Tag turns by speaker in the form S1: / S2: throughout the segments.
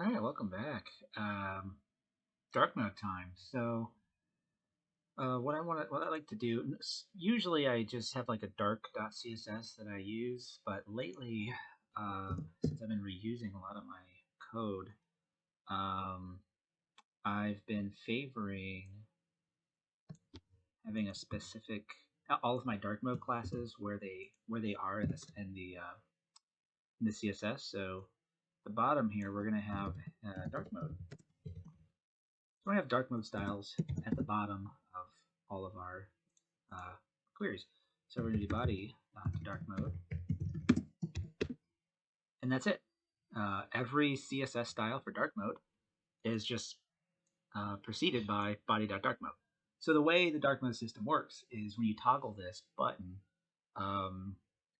S1: All right, welcome back. Dark mode time. So, what I like to do. Usually, I just have like a dark.css that I use, but lately, since I've been reusing a lot of my code, um, I've been favoring having a specific all of my dark mode classes where they are in the CSS. So, the bottom here, we're gonna have dark mode. So we have dark mode styles at the bottom of all of our queries. So we're going to do body dark mode, and that's it. Every CSS style for dark mode is just preceded by body.dark mode. So the way the dark mode system works is when you toggle this button,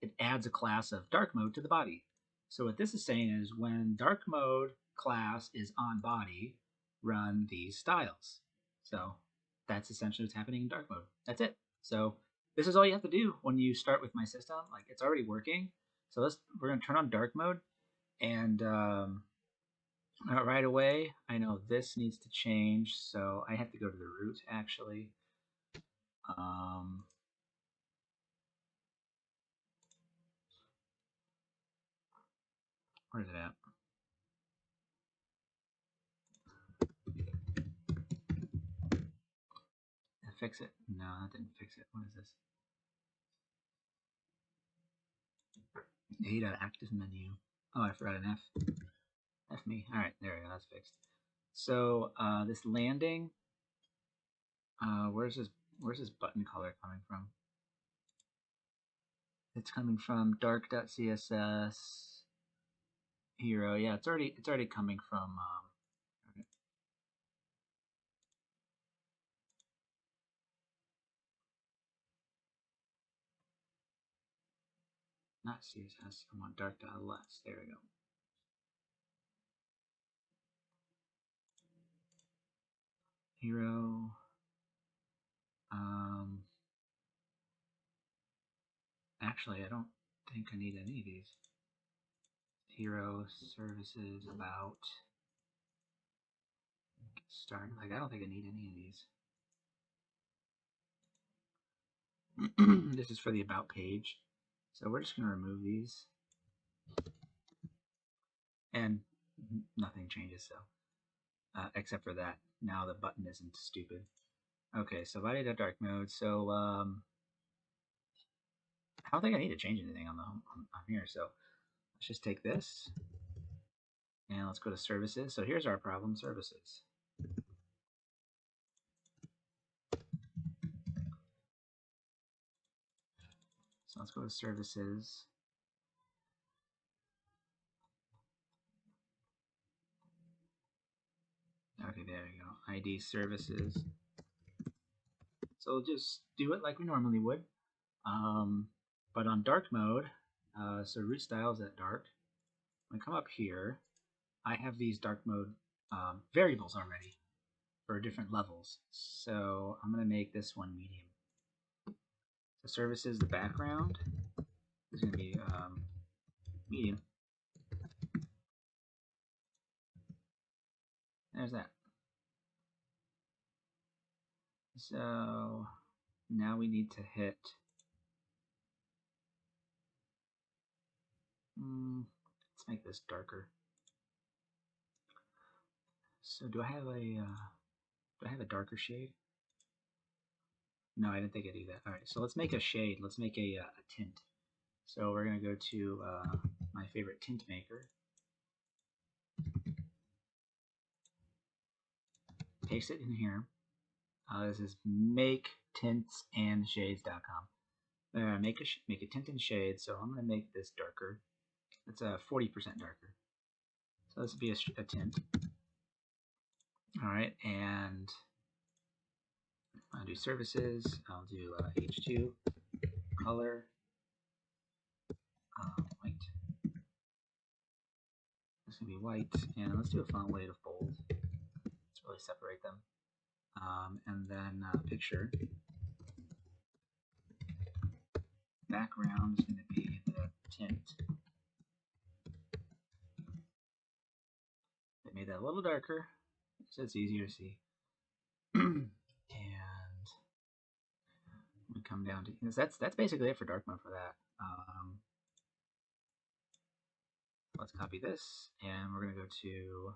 S1: it adds a class of dark mode to the body. So what this is saying is when dark mode class is on body, run these styles. So that's essentially what's happening in dark mode. That's it. So this is all you have to do when you start with my system. Like, it's already working. So we're gonna turn on dark mode, and right away I know this needs to change. So I have to go to the root actually. Where is it at? Fix it. No, that didn't fix it. What is this? A.active menu. Oh, I forgot an F. F me. All right, there we go. That's fixed. So this landing. Where's this button color coming from? It's coming from dark.css hero. Yeah, it's already coming from. Okay. Not CSS. I want dark.ls. There we go. Hero. Actually, I don't think I need any of these. Hero, services, about, start. Like, I don't think I need any of these. This is for the about page. So we're just going to remove these. And nothing changes, so. Except for that. Now the button isn't stupid. Okay, so body.dark mode. So, I don't think I need to change anything on here. So let's just take this. And let's go to services. So here's our problem, services. So let's go to services. Okay, there we go. ID services. So we'll just do it like we normally would. But on dark mode, so root styles at dark. When I come up here, I have these dark mode variables already for different levels. So I'm going to make this one medium. So services, the background is going to be medium. There's that. So now we need to hit. Let's make this darker. So do I have a darker shade? No, I didn't think I'd do that. All right, so let's make a shade. Let's make a tint. So we're going to go to my favorite tint maker. Paste it in here. This is maketintsandshades.com. Make a tint and shade. So I'm going to make this darker. It's 40% darker. So this would be a tint. All right, and I'll do services. I'll do H2 color white. This is gonna be white, and let's do a font weight of bold. Let's really separate them. And then picture. Background is going to be the tint. The They made that a little darker so it's easier to see. And we come down to that's basically it for dark mode for that. Let's copy this, and we're going to go to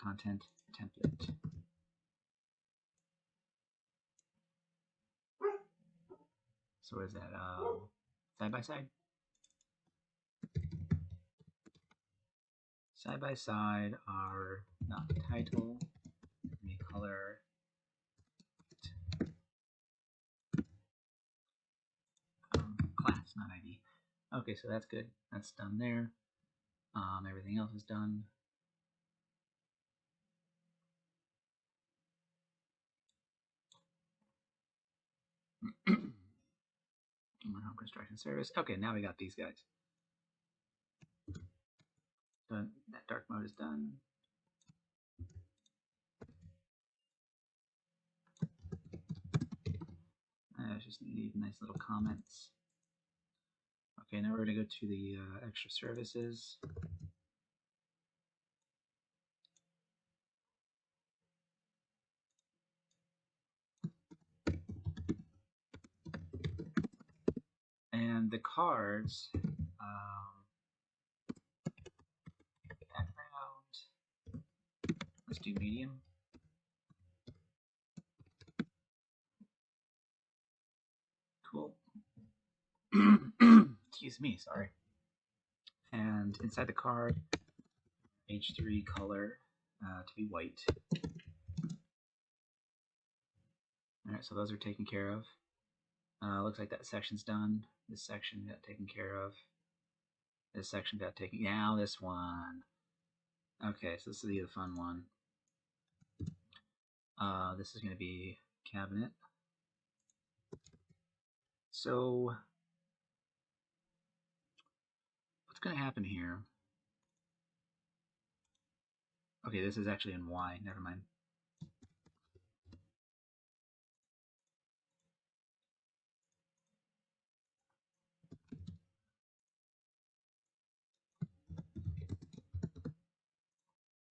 S1: content template. So what is that? Side by side? Side by side are not the title, the color, class, not ID. Okay, so that's good. That's done there. Everything else is done. Home construction service. Okay, now we got these guys. Done. That dark mode is done. I just need nice little comments. Okay, now we're going to go to the extra services. And the cards, background, let's do medium. Cool. Excuse me, sorry. And inside the card, H3 color to be white. Alright, so those are taken care of. Looks like that section's done. This section got taken care of. This section got taken. Now this one. Okay, so this is the fun one. This is going to be cabinet. So what's going to happen here? Okay, this is actually in Y. Never mind.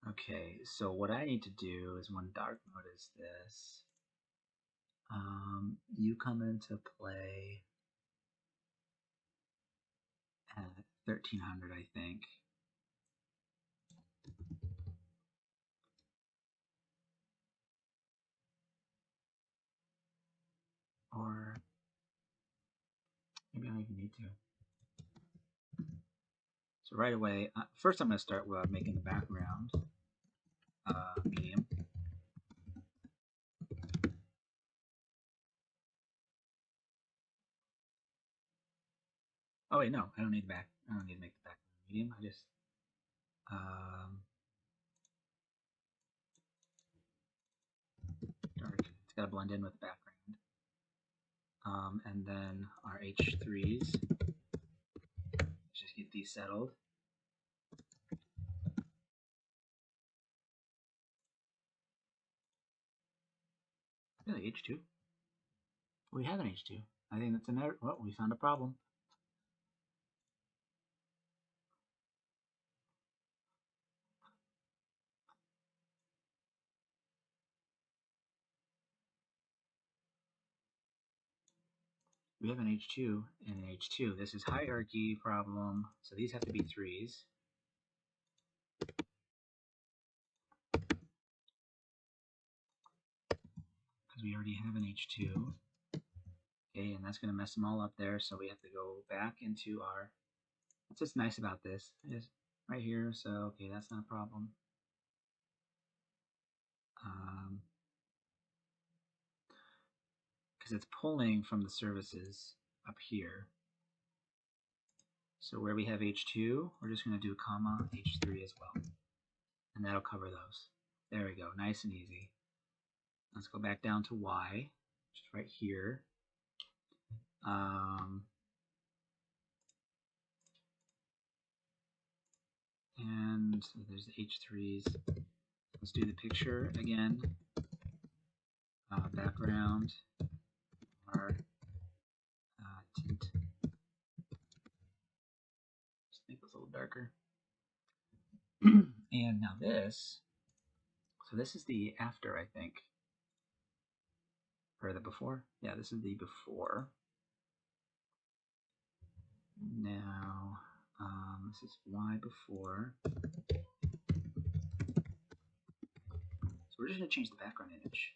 S1: Okay, so what I need to do is when dark mode is this, you come into play at 1300, I think. Or maybe I don't even need to. So right away, first I'm going to start with making the background medium. Oh wait, no, I don't need the back. I don't need to make the background medium. I just dark. It's got to blend in with the background. And then our H3s. Let's just get these settled. Really, H2? We have an H2. I think that's an error. Well, we found a problem. We have an H2 and an H2. This is hierarchy problem, so these have to be 3s. Because we already have an H2. Okay, and that's going to mess them all up there, so we have to go back into our... What's just nice about this is right here, so okay, that's not a problem. Because it's pulling from the services up here. So where we have H2, we're just going to do comma H3 as well. And that'll cover those. There we go, nice and easy. Let's go back down to Y, which is right here. And so there's the H3s. Let's do the picture again. Background, our tint. Just make this a little darker. And now this, so this is the after, I think. Or the before? Yeah, this is the before. Now, this is y before. So we're just going to change the background image.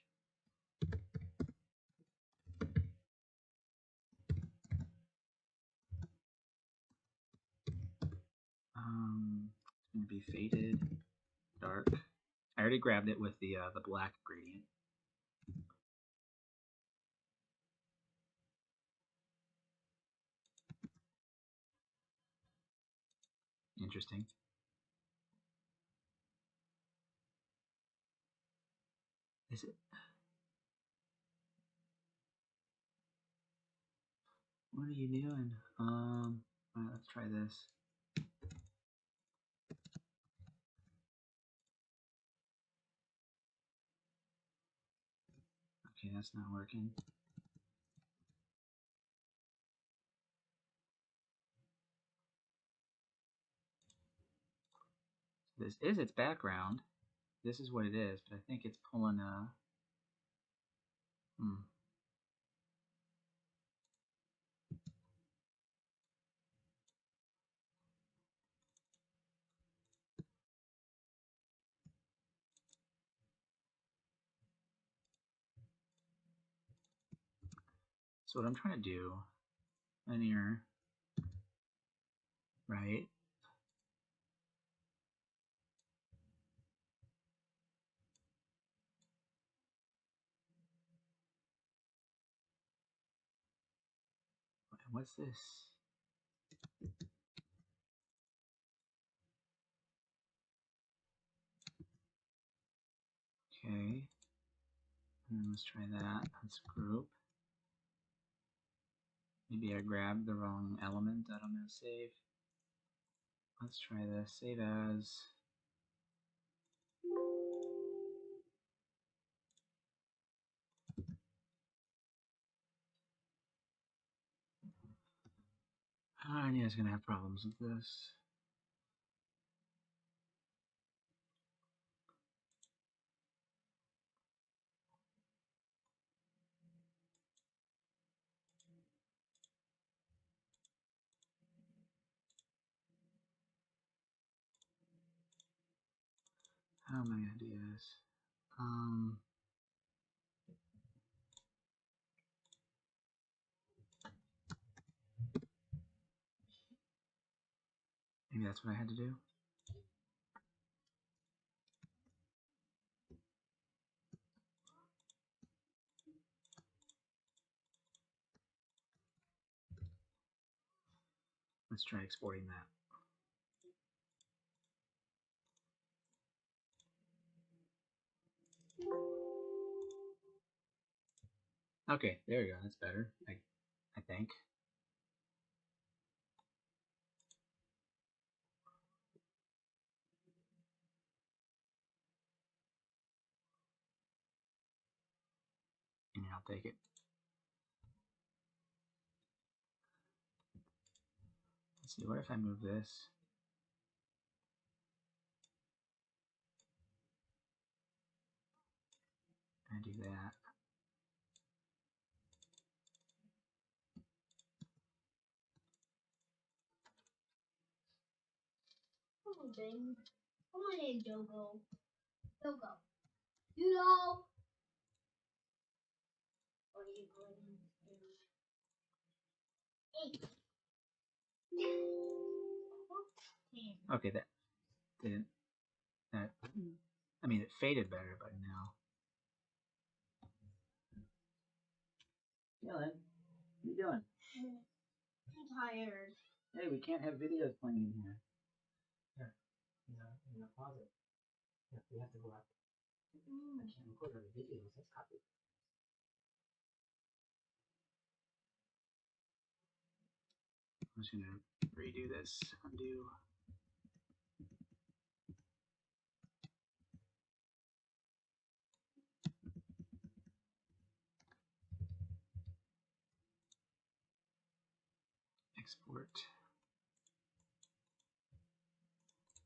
S1: It's going to be faded, dark. I already grabbed it with the black gradient. Interesting. Is it? What are you doing? Alright, let's try this. Okay, that's not working. This is its background. This is what it is, but I think it's pulling a... So what I'm trying to do, linear, right? What's this? Okay. And let's try that. Let's group. Maybe I grabbed the wrong element that I'm going to save. Let's try this. Save as. I knew I was going to have problems with this. How am I going to do this? Maybe that's what I had to do. Let's try exporting that. Okay, there we go. That's better, I think. And I'll take it. Let's see, what if I move this? And do that.
S2: Come on in, Jogo. Jogo. Judo. What are you going to do?
S1: Okay, that didn't. That, I mean, it faded better, but now. Dylan, what are you doing?
S2: I'm tired.
S1: Hey, we can't have videos playing in here. Here, in the closet. Yeah, we have to go out. I can't record other videos. That's copyright. I'm just gonna redo this. Undo. Export.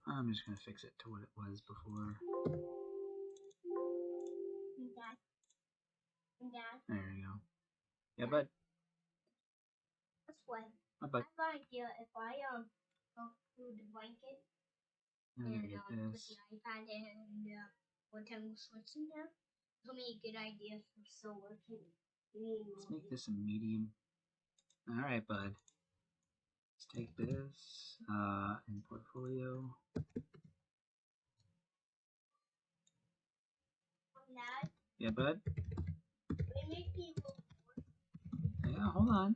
S1: I'm just going to fix it to what it was before. There you go. Yeah, bud.
S2: That's what.
S1: My bud.
S2: I have an idea if I go through the blanket and
S1: get
S2: put the
S1: this.
S2: iPad and one time we'll switch in there. Tell me a good idea for solar.
S1: Let's make this a medium. All right, bud. Let's take this in portfolio.
S2: Dad,
S1: Yeah, bud.
S2: we make people.
S1: Yeah, hold on.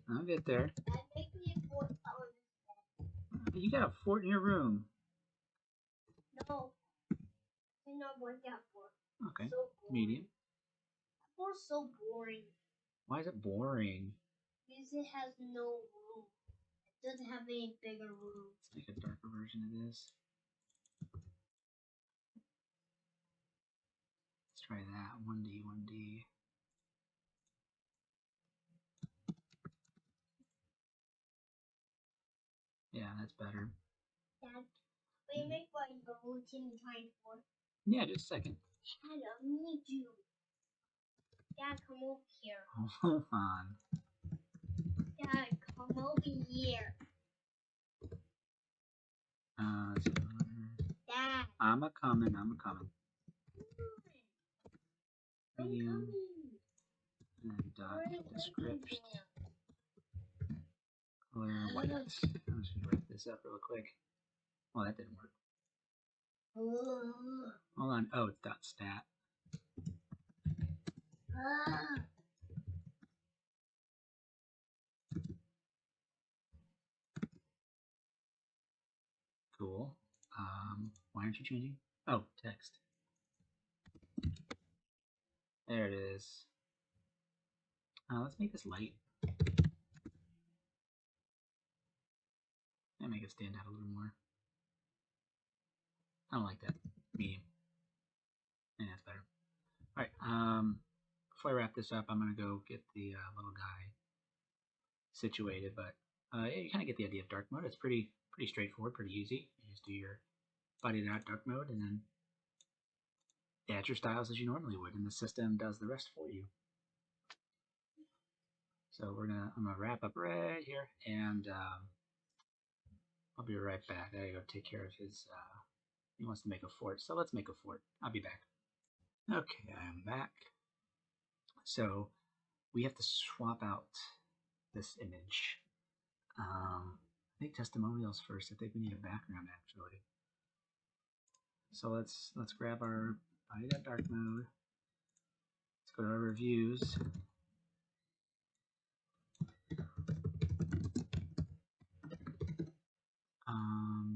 S1: I'll get there.
S2: Dad, make me a fort on.
S1: You got a fort in your room.
S2: No, I not want that fort.
S1: Okay.
S2: So
S1: medium.
S2: That fort's so boring.
S1: Why is it boring?
S2: Because it has no room. It doesn't have any bigger room.
S1: Let's make a darker version of this. Let's try that. 1D, 1D. Yeah, that's better.
S2: Dad, will you make what your routine time for?
S1: Yeah, just a second.
S2: Dad, I need you. Dad, come over here.
S1: Hold on.
S2: Dad, come over here. Dad.
S1: I'm a coming.
S2: Medium.
S1: And description. Color white. I'm just going to wrap this up real quick. Oh, that didn't work. Hold on. Oh, it's dot stat. Cool. Why aren't you changing? Oh, text. There it is. Let's make this light. And make it stand out a little more. I don't like that. Medium. And that's better. Alright, before I wrap this up, I'm going to go get the little guy situated, but yeah, you kind of get the idea of dark mode. It's pretty straightforward, pretty easy. You just do your body dot dark mode and then add your styles as you normally would, and the system does the rest for you. So I'm gonna wrap up right here, and I'll be right back. I gotta go take care of his. He wants to make a fort, so let's make a fort. I'll be back. Okay, I am back. So we have to swap out this image. I think testimonials first. I think we need a background actually. So let's grab our body dot dark mode. Let's go to our reviews.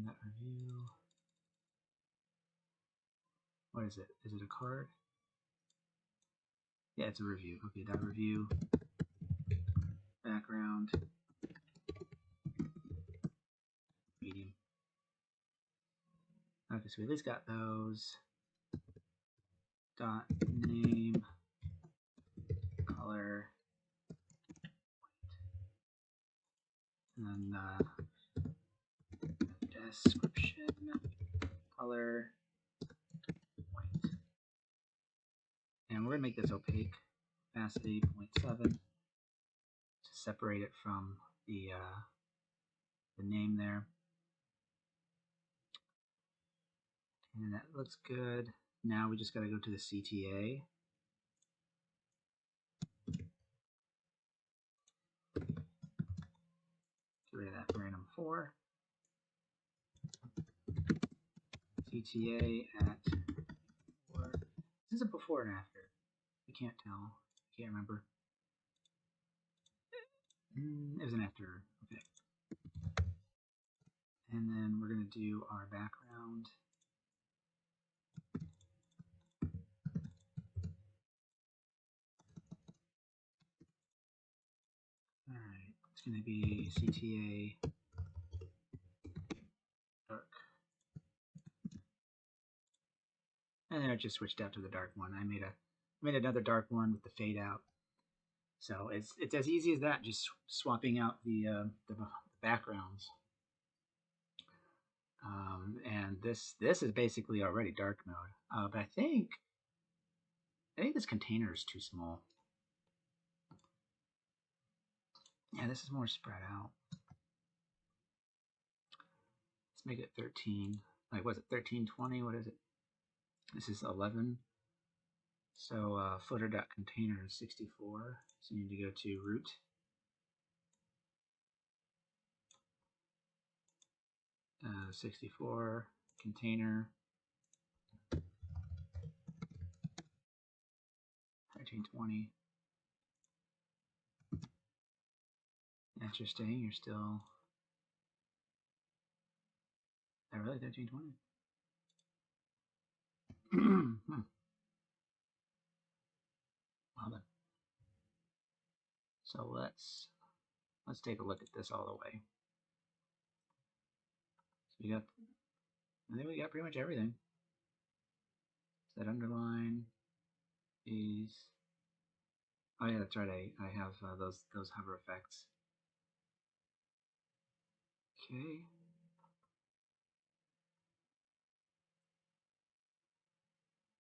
S1: That review. What is it? Is it a card? Yeah, it's a review. Okay, that review. Background. Medium. Okay, so we at least got those. Dot name. Color. And then description. Color. White. And we're going to make this opaque. Opacity 0.7 to separate it from the name there. And that looks good. Now we just got to go to the CTA. Get rid of that random 4. CTA at 4. This is a before and after. I can't tell. I can't remember. It was an after. Okay. And then we're going to do our background. Alright, it's going to be CTA dark. And then I just switched out to the dark one. I made another dark one with the fade out. So it's as easy as that, just swapping out the backgrounds. And this is basically already dark mode. But I think this container is too small. Yeah, this is more spread out. Let's make it 13. Like, was it 1320? What is it? This is 11. So footer.container is 64. So you need to go to root. Uh, 64 container 1320. Interesting. You're still. Is that really 1320? Well then. So let's take a look at this all the way. So I think we got pretty much everything. That underline, these. Oh yeah, that's right. I have those hover effects. Okay.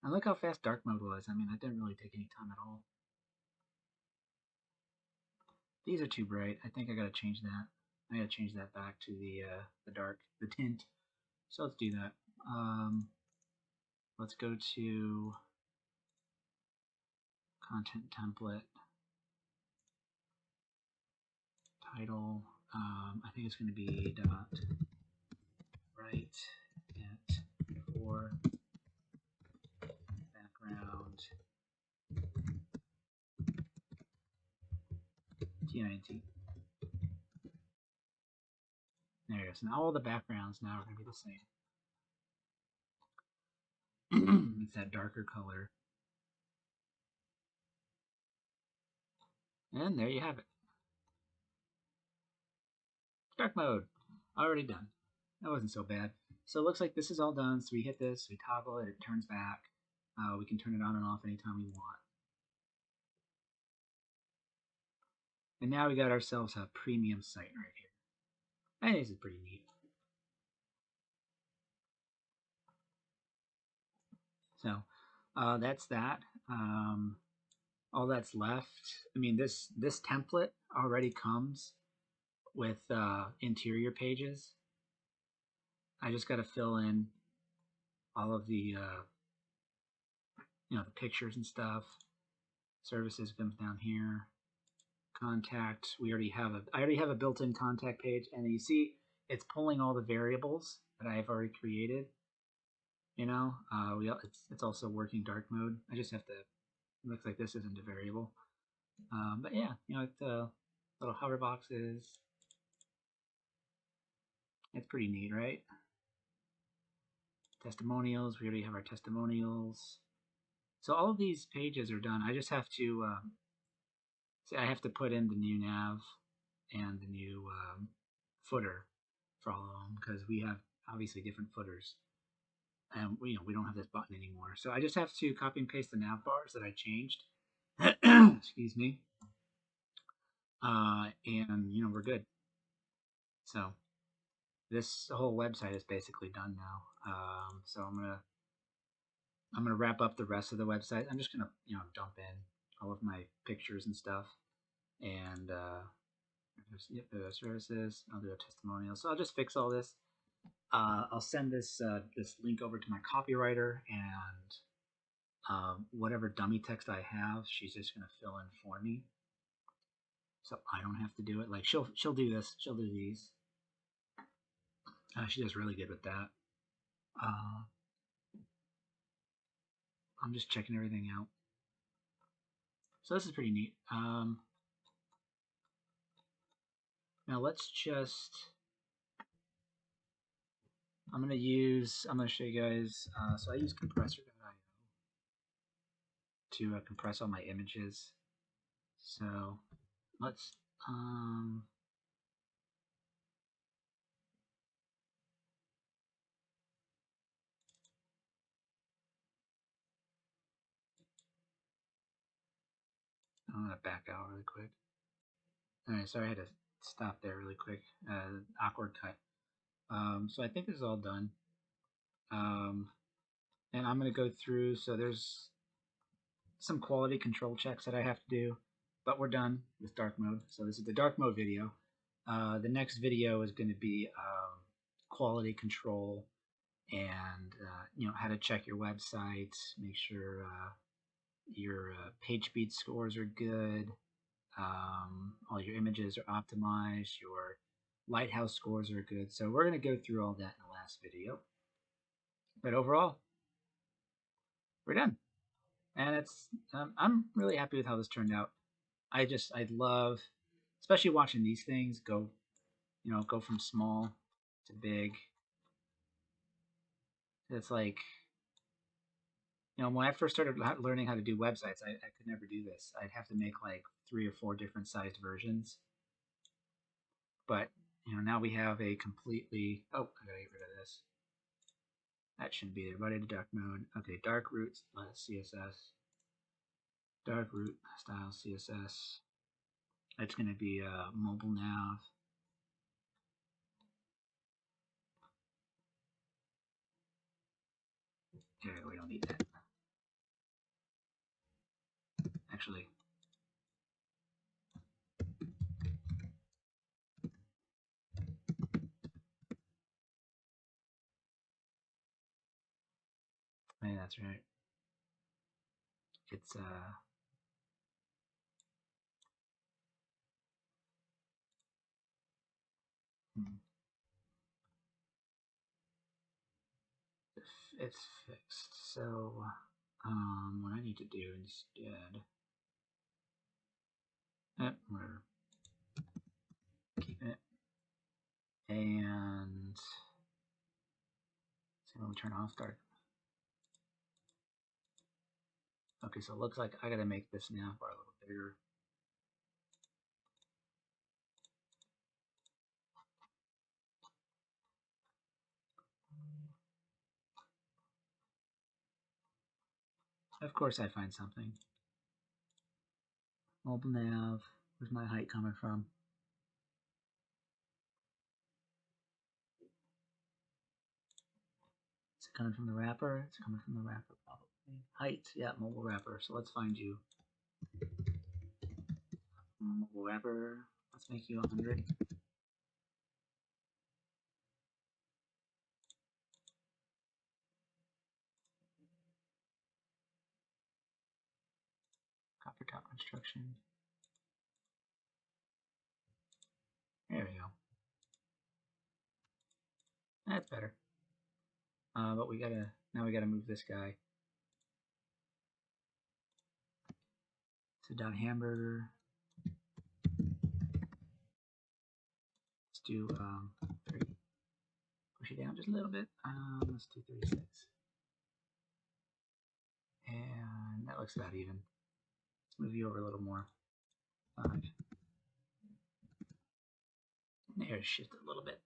S1: And look how fast dark mode was. I mean, that didn't really take any time at all. These are too bright. I think I gotta change that. I gotta change that back to the dark, the tint. So let's do that. Let's go to content template, title. I think it's going to be dot right at for background tint. There it is. And all the backgrounds now are going to be the same. It's that darker color. And there you have it. Dark mode. Already done. That wasn't so bad. So it looks like this is all done. So we hit this, we toggle it, it turns back. We can turn it on and off anytime we want. And now we got ourselves a premium site right here. I think this is pretty neat. So that's that. All that's left. I mean, this template already comes with interior pages. I just got to fill in all of the the pictures and stuff. Services comes down here. Contact. I already have a built-in contact page, and you see it's pulling all the variables that I have already created. It's also working dark mode. I just have to. It looks like this isn't a variable, but yeah, it's little hover boxes. It's pretty neat, right? Testimonials. We already have our testimonials. So all of these pages are done. I just have to I have to put in the new nav and the new footer for all of them because we have obviously different footers, and we don't have this button anymore. So I just have to copy and paste the nav bars that I changed. Excuse me. And we're good. So this whole website is basically done now. So I'm gonna wrap up the rest of the website. I'm just gonna dump in all of my pictures and stuff, and services. I'll do a testimonial. So I'll just fix all this. I'll send this link over to my copywriter, and whatever dummy text I have, she's just gonna fill in for me, so I don't have to do it. Like she'll do this. She'll do these. She does really good with that. I'm just checking everything out. So this is pretty neat. Now let's just. I'm gonna show you guys. So I use compressor.io to compress all my images. So let's I'm gonna back out really quick. All right, sorry I had to stop there really quick. Awkward cut. So I think this is all done. Um, and I'm going to go through. So there's some quality control checks that I have to do, but we're done with dark mode. So this is the dark mode video. The next video is going to be quality control and how to check your website, make sure your page speed scores are good, all your images are optimized, your lighthouse scores are good. So we're going to go through all that in the last video. But overall, we're done. And I'm really happy with how this turned out. I love, especially watching these things go from small to big. It's like, when I first started learning how to do websites, I could never do this. I'd have to make like 3 or 4 different sized versions. But now we have a completely. Oh, I gotta get rid of this. That shouldn't be there. Right into dark mode. Okay, dark root CSS. Dark root style CSS. It's gonna be mobile nav. Okay, we don't need that. Actually, yeah, that's right. It's hmm, it's fixed. So what I need to do instead, we're keeping it, and see when we turn off dark. Okay, so it looks like I gotta make this nav bar a little bigger. Of course, I find something. Mobile nav. Where's my height coming from? Is it coming from the wrapper? It's coming from the wrapper, probably. Height, yeah, mobile wrapper. So let's find you. Mobile wrapper. Let's make you 100. Coppertop Construction. There we go. That's better. But now we gotta move this guy. So dot hamburger. Let's do 30. Push it down just a little bit. Let's do 36. And that looks about even. Let's move you over a little more. 5. There, shift it a little bit.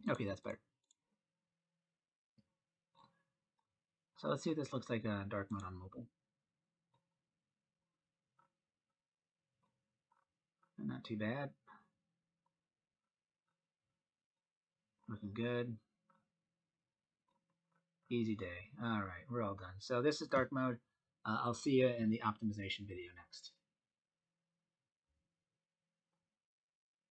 S1: Okay, that's better. So let's see what this looks like dark mode on mobile. Not too bad. Looking good. Easy day. All right, we're all done. So this is dark mode. I'll see you in the optimization video next.